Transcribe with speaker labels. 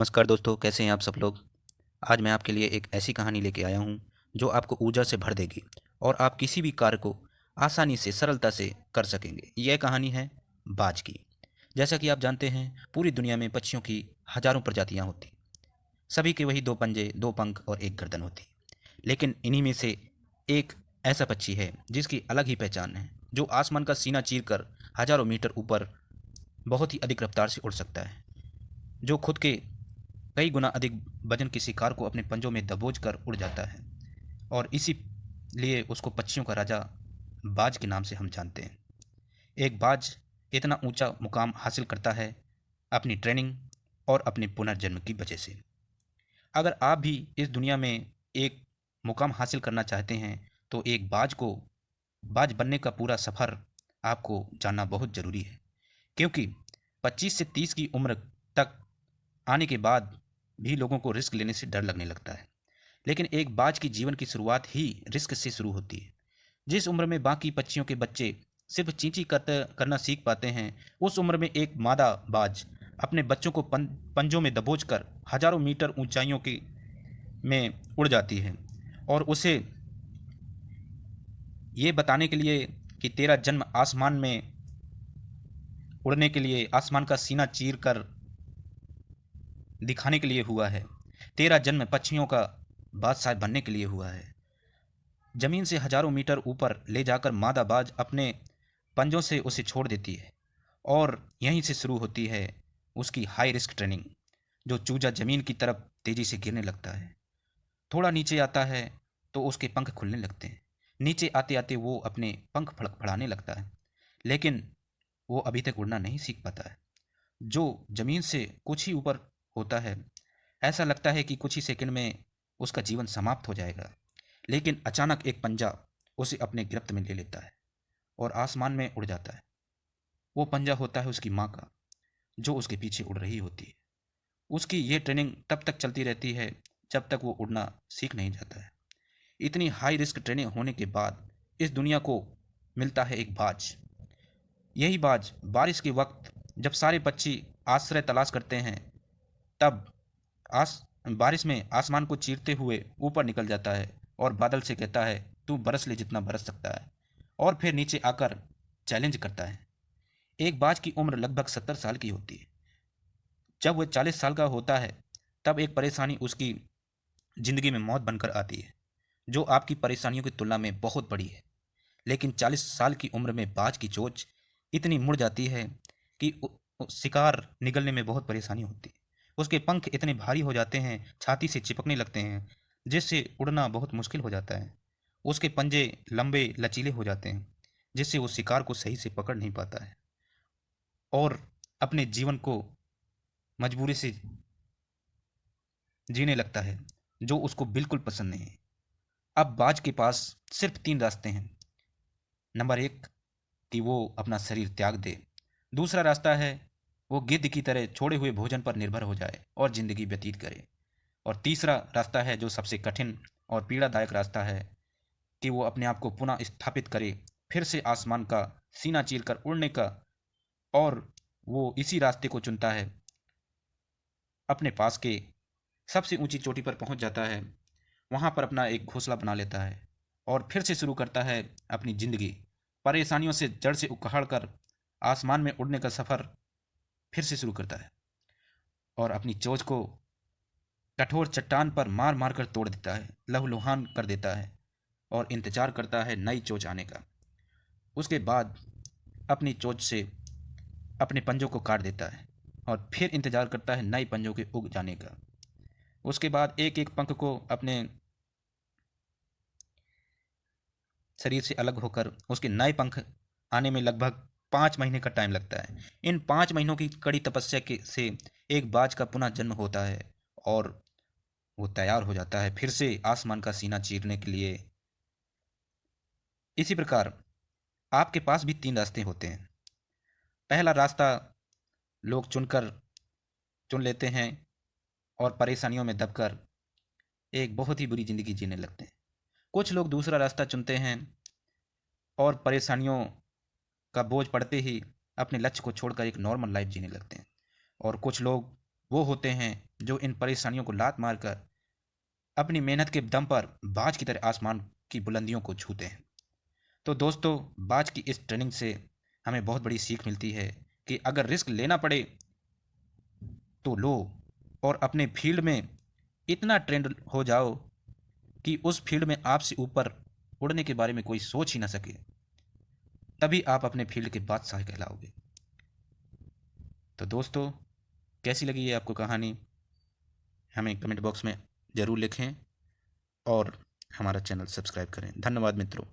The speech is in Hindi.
Speaker 1: नमस्कार दोस्तों, कैसे हैं आप सब लोग। आज मैं आपके लिए एक ऐसी कहानी लेके आया हूँ जो आपको ऊर्जा से भर देगी और आप किसी भी कार्य को आसानी से सरलता से कर सकेंगे। यह कहानी है बाज की। जैसा कि आप जानते हैं, पूरी दुनिया में पक्षियों की हजारों प्रजातियाँ होती, सभी के वही दो पंजे, दो पंख और एक गर्दन होती। लेकिन इन्हीं में से एक ऐसा पक्षी है जिसकी अलग ही पहचान है, जो आसमान का सीना चीर कर हजारों मीटर ऊपर बहुत ही अधिक रफ्तार से उड़ सकता है, जो खुद के कई गुना अधिक वजन के शिकार को अपने पंजों में दबोच कर उड़ जाता है। और इसी लिए उसको पक्षियों का राजा बाज के नाम से हम जानते हैं। एक बाज इतना ऊंचा मुकाम हासिल करता है अपनी ट्रेनिंग और अपने पुनर्जन्म की वजह से। अगर आप भी इस दुनिया में एक मुकाम हासिल करना चाहते हैं तो एक बाज बनने का पूरा सफ़र आपको जानना बहुत ज़रूरी है। क्योंकि 25 से 30 की उम्र तक आने के बाद भी लोगों को रिस्क लेने से डर लगने लगता है। लेकिन एक बाज की जीवन की शुरुआत ही रिस्क से शुरू होती है। जिस उम्र में बाकी पक्षियों के बच्चे सिर्फ चींची करना सीख पाते हैं, उस उम्र में एक मादा बाज अपने बच्चों को पंजों में दबोच कर हजारों मीटर ऊंचाइयों की में उड़ जाती है। और उसे ये बताने के लिए कि तेरा जन्म आसमान में उड़ने के लिए, आसमान का सीना चीर कर दिखाने के लिए हुआ है। तेरा जन्म पक्षियों का बादशाह बनने के लिए हुआ है। जमीन से हजारों मीटर ऊपर ले जाकर मादा बाज अपने पंजों से उसे छोड़ देती है। और यहीं से शुरू होती है उसकी हाई रिस्क ट्रेनिंग। जो चूजा जमीन की तरफ तेजी से गिरने लगता है, थोड़ा नीचे आता है तो उसके पंख खुलने लगते हैं। नीचे आते आते वो अपने पंख फड़फड़ाने लगता है, लेकिन वो अभी तक उड़ना नहीं सीख पाता है। जो जमीन से कुछ ही ऊपर होता है, ऐसा लगता है कि कुछ ही सेकंड में उसका जीवन समाप्त हो जाएगा। लेकिन अचानक एक पंजा उसे अपने गिरफ्त में ले लेता है और आसमान में उड़ जाता है। वो पंजा होता है उसकी माँ का, जो उसके पीछे उड़ रही होती है। उसकी ये ट्रेनिंग तब तक चलती रहती है जब तक वो उड़ना सीख नहीं जाता है। इतनी हाई रिस्क ट्रेनिंग होने के बाद इस दुनिया को मिलता है एक बाज। यही बाज बारिश के वक्त, जब सारे पक्षी आश्रय तलाश करते हैं, तब आस बारिश में आसमान को चीरते हुए ऊपर निकल जाता है और बादल से कहता है, तू बरस ले जितना बरस सकता है। और फिर नीचे आकर चैलेंज करता है। एक बाज की उम्र लगभग 70 साल की होती है। जब वह 40 साल का होता है, तब एक परेशानी उसकी जिंदगी में मौत बनकर आती है, जो आपकी परेशानियों की तुलना में बहुत बड़ी है। लेकिन 40 साल की उम्र में बाज की चोंच इतनी मुड़ जाती है कि शिकार निगलने में बहुत परेशानी होती है। उसके पंख इतने भारी हो जाते हैं, छाती से चिपकने लगते हैं, जिससे उड़ना बहुत मुश्किल हो जाता है। उसके पंजे लंबे लचीले हो जाते हैं, जिससे वो शिकार को सही से पकड़ नहीं पाता है और अपने जीवन को मजबूरी से जीने लगता है, जो उसको बिल्कुल पसंद नहीं है। अब बाज के पास सिर्फ 3 रास्ते हैं। नंबर 1, कि वो अपना शरीर त्याग दे। दूसरा रास्ता है वो गिद्ध की तरह छोड़े हुए भोजन पर निर्भर हो जाए और जिंदगी व्यतीत करे। और तीसरा रास्ता है, जो सबसे कठिन और पीड़ादायक रास्ता है, कि वो अपने आप को पुनः स्थापित करे, फिर से आसमान का सीना चीर कर उड़ने का। और वो इसी रास्ते को चुनता है। अपने पास के सबसे ऊंची चोटी पर पहुंच जाता है, वहां पर अपना एक घोंसला बना लेता है और फिर से शुरू करता है अपनी जिंदगी। परेशानियों से जड़ से उखाड़ कर आसमान में उड़ने का सफर फिर से शुरू करता है और अपनी चोंच को कठोर चट्टान पर मार मार कर तोड़ देता है, लहूलुहान कर देता है और इंतजार करता है नई चोंच आने का। उसके बाद अपनी चोंच से अपने पंजों को काट देता है और फिर इंतजार करता है नए पंजों के उग जाने का। उसके बाद एक एक पंख को अपने शरीर से अलग होकर उसके नए पंख आने में लगभग 5 महीने का टाइम लगता है। इन 5 महीनों की कड़ी तपस्या के से एक बाज का पुनः जन्म होता है और वो तैयार हो जाता है फिर से आसमान का सीना चीरने के लिए। इसी प्रकार आपके पास भी 3 रास्ते होते हैं। पहला रास्ता लोग चुन लेते हैं और परेशानियों में दबकर एक बहुत ही बुरी जिंदगी जीने लगते हैं। कुछ लोग दूसरा रास्ता चुनते हैं और परेशानियों का बोझ पड़ते ही अपने लक्ष्य को छोड़कर एक नॉर्मल लाइफ जीने लगते हैं। और कुछ लोग वो होते हैं जो इन परेशानियों को लात मारकर अपनी मेहनत के दम पर बाज की तरह आसमान की बुलंदियों को छूते हैं। तो दोस्तों, बाज की इस ट्रेनिंग से हमें बहुत बड़ी सीख मिलती है कि अगर रिस्क लेना पड़े तो लो, और अपने फील्ड में इतना ट्रेंड हो जाओ कि उस फील्ड में आपसे ऊपर उड़ने के बारे में कोई सोच ही ना सके। तभी आप अपने फील्ड के बादशाह कहलाओगे। तो दोस्तों, कैसी लगी ये आपको कहानी, हमें कमेंट बॉक्स में ज़रूर लिखें और हमारा चैनल सब्सक्राइब करें। धन्यवाद मित्रों।